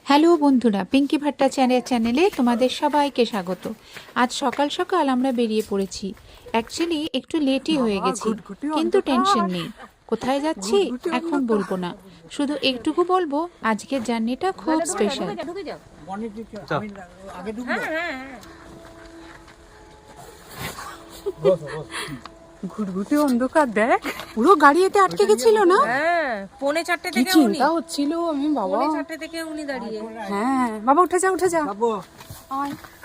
Hello বন্ধুরা, পিঙ্কি ভট্টাচার্যের চ্যানেলে তোমাদের সবাইকে স্বাগত। আজ সকাল সকাল আমরা বেরিয়ে পড়েছি। অ্যাকচুয়ালি একটু লেটই হয়ে গেছি, কিন্তু টেনশন নেই। কোথায় যাচ্ছি এখন বলবো না, শুধু একটুকু বলবো আজকের জার্নিটা খুব স্পেশাল। ঘুটঘুটে অন্ধকার, দেখ পুরো গাড়ি এতে আটকে গেছিল না। হ্যাঁ, পৌনে চারটে কি থেকে চিন্তা হচ্ছিল আমি বাবা। পৌনে চারটে থেকে উনি দাঁড়িয়ে। হ্যাঁ বাবা, উঠে যা উঠে যা।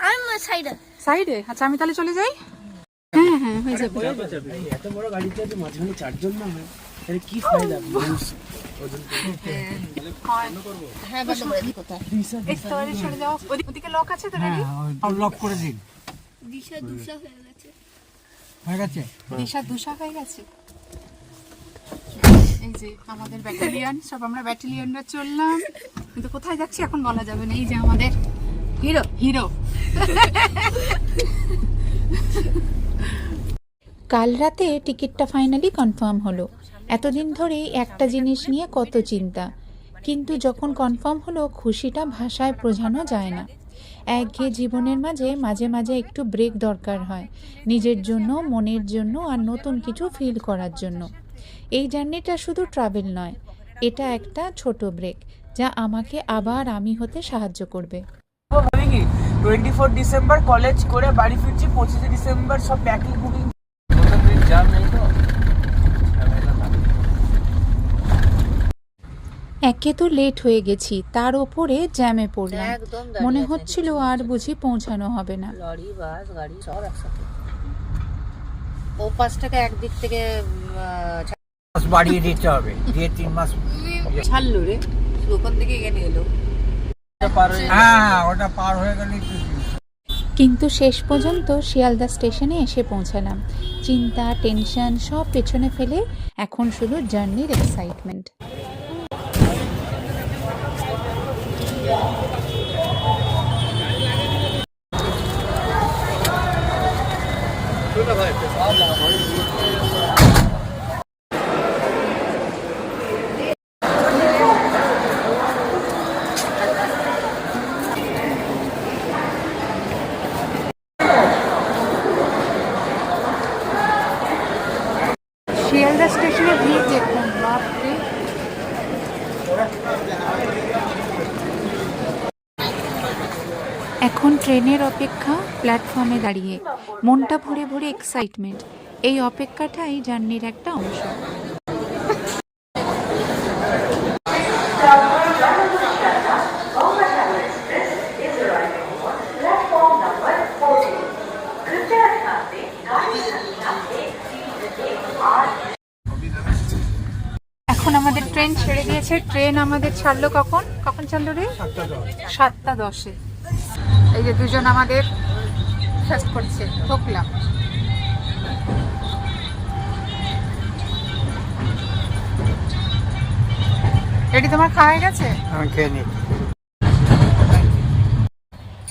আমি সাইডে সাইডে, আচ্ছা আমি তাহলে চলে যাই। হ্যাঁ হ্যাঁ হয়ে যাবে। এত বড় গাড়িতে যদি মাঝখানে চারজন না হয় তাহলে কি ফায়দা? হ্যাঁ, বন্ধ করে দিই। কোথায় এই স্টোরে ছেড়ে দাও, ওদিকে লক আছে তো নাকি? লক করে দিন। দিশা দুশা হয়ে গেছে। হয়ে গেছে? দিশা দুশা হয়ে গেছে। এই যে আমাদের ব্যাটালিয়ন, সব আমরা ব্যাটালিয়নরা চললাম, কিন্তু কোথায় যাচ্ছি এখন বলা যাবে না। এই যে আমাদের হিরো হিরো। কাল রাতে টিকিটটা ফাইনালি কনফার্ম হলো। এতদিন ধরেই একটা জিনিস নিয়ে কত চিন্তা, কিন্তু যখন কনফার্ম হলো খুশিটা ভাষায় বোঝানো যায় না। একঘেয়ে জীবনের মাঝে মাঝে মাঝে একটু ব্রেক দরকার হয়, নিজের জন্য, মনের জন্য, আর নতুন কিছু ফিল করার জন্য। এই জার্নিটা শুধু ট্রাভেল নয়, এটা একটা ছোট ব্রেক যা আমাকে আবার আমি হতে সাহায্য করবে। ভাবি কি 24 ডিসেম্বর কলেজ করে বাড়ি ফিরছি, 25 ডিসেম্বর সব প্যাকিং বুকিং। জাম নেই তো? একে তো লেট হয়ে গেছি, তার ওপরে জ্যামে পড়লাম। একদম দাঁড়িয়ে মনে আছে। হচ্ছিল আর বুঝি পৌঁছানো হবে না। লরি বাস গাড়ি সব একসাথে। ও পাশ থেকে একদিক থেকে মাস বাড়িয়ে দিতে হবে, দিয়ে 3 মাস ছাড়লো রে, ওখান থেকে এখানে এলো। হ্যাঁ ওটা পার হয়ে গেলে কিন্তু শেষ পর্যন্ত শিয়ালদা স্টেশনে এসে পৌঁছালাম। চিন্তা, টেনশন সব পেছনে ফেলে এখন শুধু জার্নির এক্সাইটমেন্ট। শিয়ালদা স্টেশনে ভিড় দেখুন, বাপরে। এখন ট্রেনের অপেক্ষা, প্ল্যাটফর্মে দাঁড়িয়ে মনটা ভরে ভরে এক্সাইটমেন্ট। এই অপেক্ষাটাই জার্নির একটা অংশ। এখন আমাদের ট্রেন ছেড়ে দিয়েছে। ট্রেন আমাদের ছাড়লো কখন? কখন ছাড়লো রে? 7:10-এ। এই যে দুজন আমাদের ফার্স্ট করছে, ঠকলাম। এটি তোমার খাওয়া হয়ে গেছে? আমি খেয়ে নিই।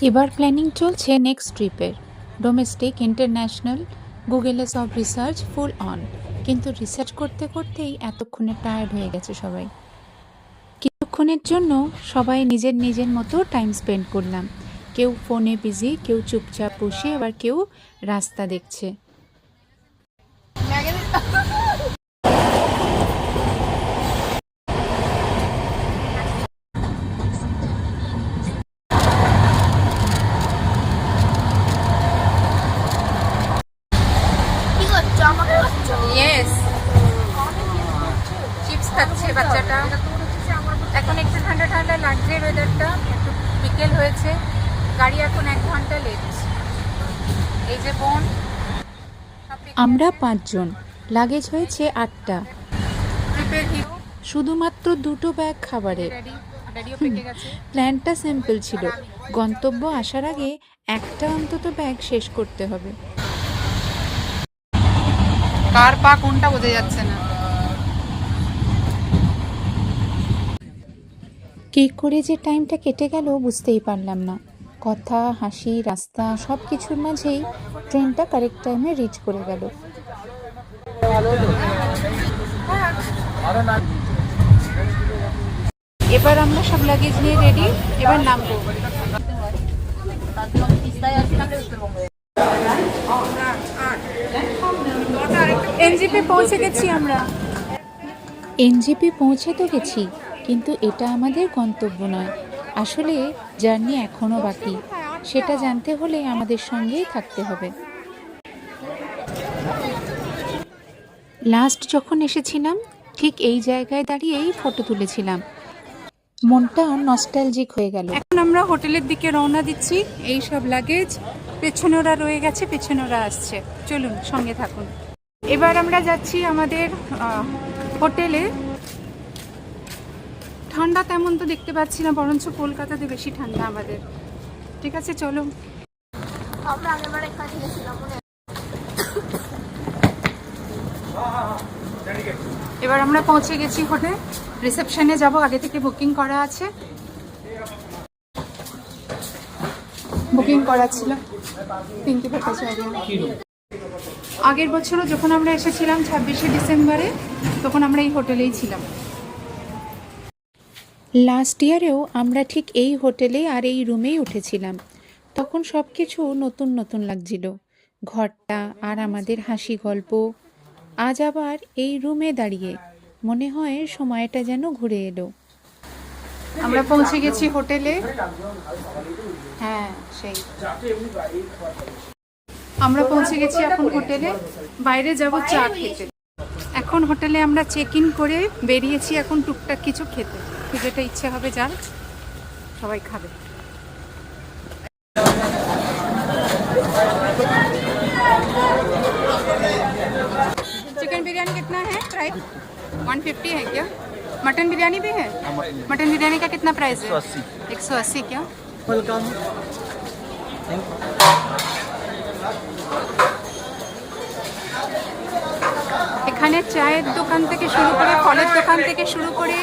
এবার প্ল্যানিং চলছে নেক্সট ট্রিপের। ডোমেস্টিক, ইন্টারন্যাশনাল, গুগলে সব রিসার্চ ফুল অন। কিন্তু রিসার্চ করতে করতেই এতক্ষণে টায়ার্ড হয়ে গেছে সবাই। কিছুক্ষণের জন্য সবাই নিজের নিজের মতো টাইম স্পেন্ড করলাম। কেউ ফোনে বিজি, কেউ চুপচাপ বসে, আবার কেউ রাস্তা দেখছে। ইয়েস, চিপস খাচ্ছে বাচ্চাটা। এখন একটু ঠান্ডা ঠান্ডা লাগছে ওয়েদারটা, একটু বিকেল হয়েছে। গাড়ি এখন 1 ঘন্টা লেট। এই যে বোন, আমরা 5 জন, লাগেজ হয়েছে 8টা, ট্রিপের হিরো। শুধুমাত্র 2টো ব্যাগ খাবারের। ড্যাডিও পেকে গেছে। প্ল্যানটা সিম্পল ছিল, গন্তব্য আসার আগে একটা অন্তত ব্যাগ শেষ করতে হবে। কার পা কোনটা বোঝা যাচ্ছে না। কী করে যে টাইমটা কেটে গেল বুঝতেই পারলাম না। কথা, হাসি, রাস্তা সব কিছুর মাঝেই ট্রেনটা কারেক্ট টাইমে রিচ করে গেল। আরো না এবার আমরা সব লাগেজ নিয়ে রেডি, এবার নামবো। এনজিপি পৌঁছে গেছি আমরা। এনজিপি পৌঁছে তো গেছি, কিন্তু এটা আমাদের গন্তব্য নয়। আসলে জার্নি এখনও বাকি, সেটা জানতে হলে আমাদের সঙ্গেই থাকতে হবে। লাস্ট যখন এসেছিলাম ঠিক এই জায়গায় দাঁড়িয়েই ফটো তুলেছিলাম। মনটা নস্টালজিক হয়ে গেল। এখন আমরা হোটেলের দিকে রওনা দিচ্ছি। এই সব লাগেজ পেছনে ওরা রয়ে গেছে, পেছনে ওরা আসছে। চলুন সঙ্গে থাকুন। এবার আমরা যাচ্ছি আমাদের হোটেলে। ঠান্ডা তেমন তো দেখতে পাচ্ছি না, বরঞ্চ কলকাতাতে বেশি ঠান্ডা আমাদের। ঠিক আছে চলো। এবার আমরা পৌঁছে গেছি হোটেল। রিসেপশনে যাব, আগে থেকে বুকিং করা আছে। বুকিং করা ছিল পিঙ্কি ভট্টাচার্য। আগের বছরও যখন আমরা এসেছিলাম 26শে ডিসেম্বরে, তখন আমরা এই হোটেলেই ছিলাম। লাস্ট ইয়ারেও আমরা ঠিক এই হোটেলে আর এই রুমেই উঠেছিলাম। তখন সব কিছু নতুন নতুন লাগছিল, ঘরটা আর আমাদের হাসি গল্প। আজ আবার এই রুমে দাঁড়িয়ে মনে হয় সময়টা যেন ঘুরে এলো। আমরা পৌঁছে গেছি হোটেলে। হ্যাঁ সেই আমরা পৌঁছে গেছি এখন হোটেলে। বাইরে যাব চা খেতে। এখন হোটেলে আমরা চেক ইন করে বেরিয়েছি এখন টুকটাক কিছু খেতে। যেটা ইচ্ছে হবে যার, সবাই খাবে। चिकन बिरयानी कितना है प्राइस? 150 है क्या? मटन बिरयानी भी है? मटन बिरयानी का कितना प्राइस है? 180 क्या? वेलकम। এখানে চায়ের দোকান থেকে শুরু করে, ফলের দোকান থেকে শুরু করে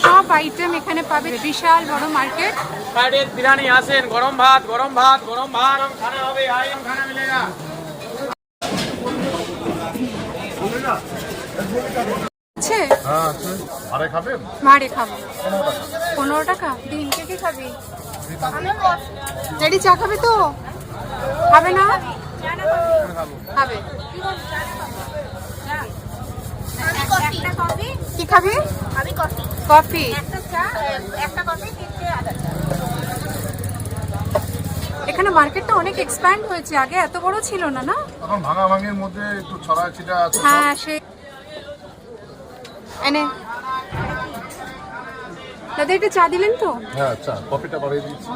সব আইটেম এখানে পাবে। বিশাল বড় মার্কেট। फ्राइडे बिरयानी आसेन, गरम भात गरम भात गरम भात हम खाना হবে, আই हम खाना मिलेगा। আছে? হ্যাঁ আছে। আরে খাবেন? মারে খাবো। 15 টাকা দিন। কে কি খাবি? রেডি চা খাবে তো? খাবে না? খাবে। কি খাবি? কফি। এখানে মার্কেটটা অনেক এক্সপ্যান্ড হয়েছে, আগে এত বড় ছিল না। না এখন ভাঙাভাঙির মধ্যে একটু ছড়াছিটা আছে। হ্যাঁ সে এনে দাদা একটু চা দিলেন তো? হ্যাঁ আচ্ছা, কফিটা বাড়িয়ে দিচ্ছি।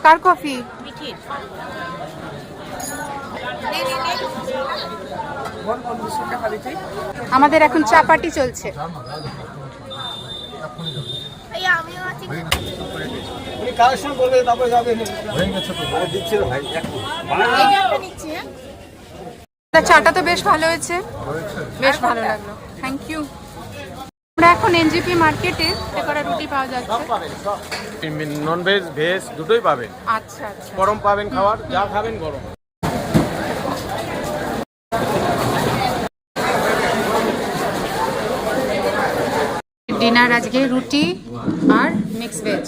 কার কফি? আমাদের এখন চা পার্টি চলছে। হয়ে গেছে তো। চাটা তো বেশ ভালো হয়েছে, বেশ ভালো লাগলো। Thank you. আমরা এখন এনজিপি মার্কেটে করা রুটি পাওয়া যাচ্ছে। নন ভেজ ভেজ দুটোই পাবেন। আচ্ছা আচ্ছা। গরম পাবেন, খাবার যা খাবেন গরম। ডিনার আজকে রুটি আর মিক্স ভেজ।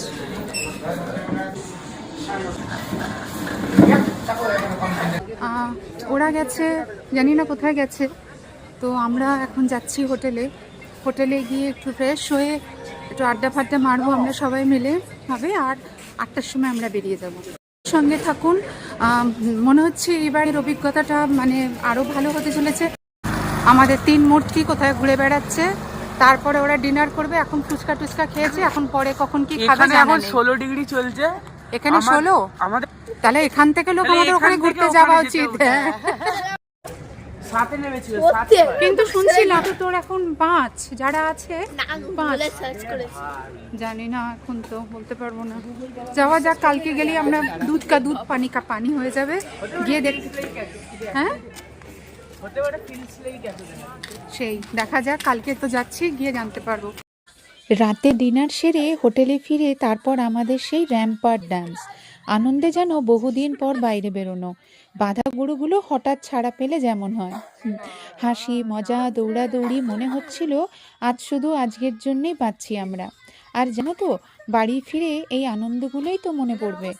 ওরা গেছে জানি না কোথায় গেছে, তো আমরা এখন যাচ্ছি হোটেলে। হোটেলে গিয়ে একটু ফ্রেশ হয়ে একটু আড্ডা ফাড্ডা মারবো আমরা সবাই মিলে হবে। আর 8টার সময় আমরা বেরিয়ে যাব। সঙ্গে থাকুন। মনে হচ্ছে এবারের অভিজ্ঞতাটা মানে আরও ভালো হতে চলেছে। আমাদের 3 মূর্তি কোথায় ঘুরে বেড়াচ্ছে, তারপরে ওরা ডিনার করবে। এখন ফুচকা টুচকা খেয়েছে, এখন পরে কখন কি খাবে এখানে জানা এখন নেই। 16 ডিগ্রি চলছে। এখানে 16? আমাদের তাহলে এখান থেকে লোক আমাদের ওখানে ঘুরতে যাওয়া উচিত। সাথে নেমেছিল, কিন্তু শুনছিলাম তো তোর এখন 5 যারা আছে 5 জানি না, এখন তো বলতে পারবো না। যাওয়া যাক, কালকে গেলে আমরা দুধ কা দুধ পানি কা পানি হয়ে যাবে। গিয়ে দেখতে, হ্যাঁ সেই দেখা যাক, কালকে তো যাচ্ছি, গিয়ে জানতে পারবো। রাতে ডিনার সেরে হোটেলে ফিরে তারপর আমাদের সেই র্যাম্পার্ট ডান্স। আনন্দে যেন বহুদিন পর বাইরে বেরোনো। বাঁধা গরুগুলো হঠাৎ ছাড়া পেলে যেমন হয়, হাসি মজা দৌড়াদৌড়ি, মনে হচ্ছিল আজ শুধু আজকের জন্যেই বাঁচছি আমরা। আর জানো তো, বাড়ি ফিরে এই আনন্দগুলোই তো মনে পড়বে।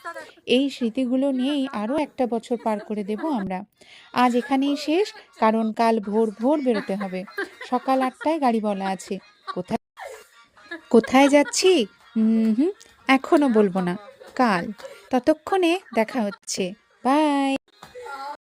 এই স্মৃতিগুলো নিয়েই আরও একটা বছর পার করে দেব আমরা। আজ এখানেই শেষ, কারণ কাল ভোর ভোর বেরোতে হবে। সকাল 8টায় গাড়ি বলা আছে। কোথায় কোথায় যাচ্ছি হুম, এখনো বলবো না, কাল। ততক্ষণে দেখা হচ্ছে। বাই।